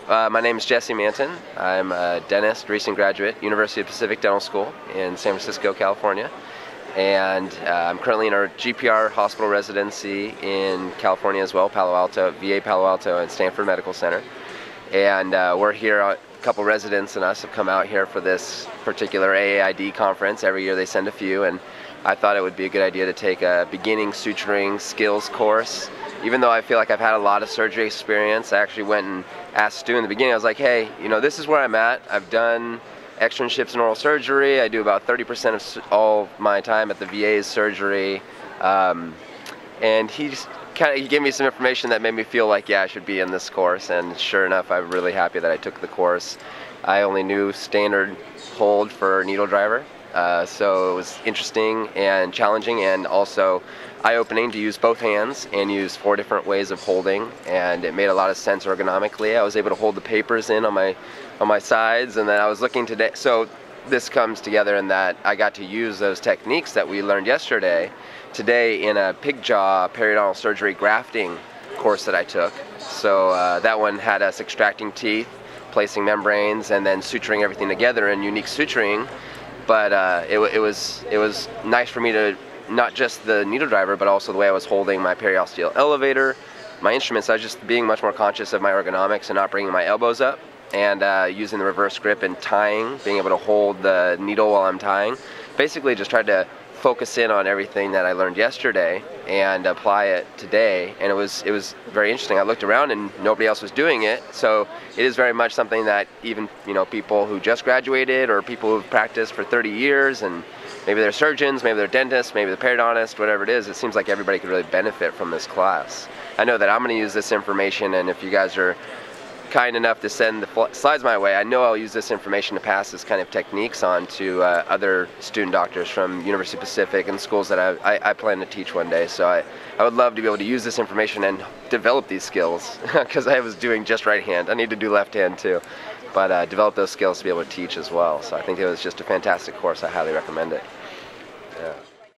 My name is Jesse Manton. I'm a dentist, recent graduate, University of Pacific Dental School in San Francisco, California. And I'm currently in our GPR hospital residency in California as well, Palo Alto, VA Palo Alto and Stanford Medical Center. And we're here, a couple residents and us have come out here for this particular AAID conference. Every year they send a few, and I thought it would be a good idea to take a beginning suturing skills course. Even though I feel like I've had a lot of surgery experience, I actually went and asked Stu in the beginning. I was like, hey, this is where I'm at. I've done externships in oral surgery. I do about 30% of all my time at the VA's surgery. And he gave me some information that made me feel like, yeah, I should be in this course. And sure enough, I'm really happy that I took the course. I only knew standard hold for needle driver. So it was interesting and challenging, and also eye-opening to use both hands and use 4 different ways of holding, and it made a lot of sense ergonomically. I was able to hold the papers in on my sides, and then I was looking today. So this comes together in that I got to use those techniques that we learned yesterday today in a pig jaw periodontal surgery grafting course that I took. So that one had us extracting teeth, placing membranes, and then suturing everything together in unique suturing. But it was nice for me to, not just the needle driver, but also the way I was holding my periosteal elevator, my instruments. I was just being much more conscious of my ergonomics and not bringing my elbows up, and using the reverse grip and tying, being able to hold the needle while I'm tying. Basically just tried to focus in on everything that I learned yesterday and apply it today, and it was very interesting. I looked around and nobody else was doing it, so it is very much something that even people who just graduated or people who've practiced for 30 years, and maybe they're surgeons, maybe they're dentists, maybe they're periodontist, whatever it is, it seems like everybody could really benefit from this class. I know that I'm going to use this information, and if you guys are kind enough to send the slides my way, I know I'll use this information to pass this kind of techniques on to other student doctors from University of Pacific and schools that I plan to teach one day. So I would love to be able to use this information and develop these skills, because I was doing just right hand. I need to do left hand too, but develop those skills to be able to teach as well. So I think it was just a fantastic course. I highly recommend it. Yeah.